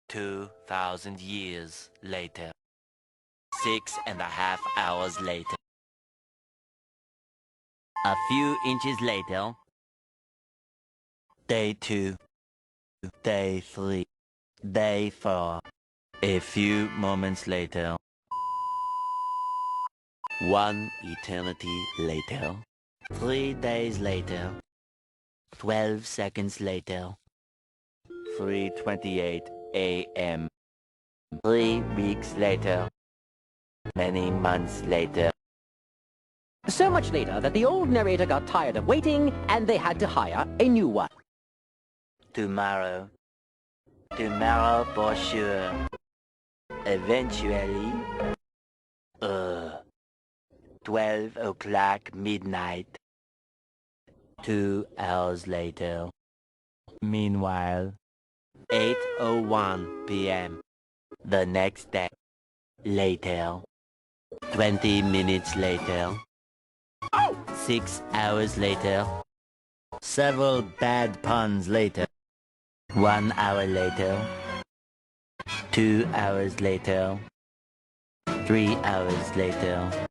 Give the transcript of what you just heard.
2,000 years later. 6.5 hours later. A few inches later. Day 2. Day 3. Day 4. A few moments later. 1 eternity later. 3 days later. 12 seconds later. 3:28 a.m. 3 weeks later. Many months later. So much later that the old narrator got tired of waiting and they had to hire a new one. Tomorrow. Tomorrow for sure. Eventually. 12 o'clock midnight. 2 hours later. Meanwhile. 8:01 p.m. The next day. Later. 20 minutes later. 6 hours later. Several bad puns later. 1 hour later. 2 hours later. 3 hours later.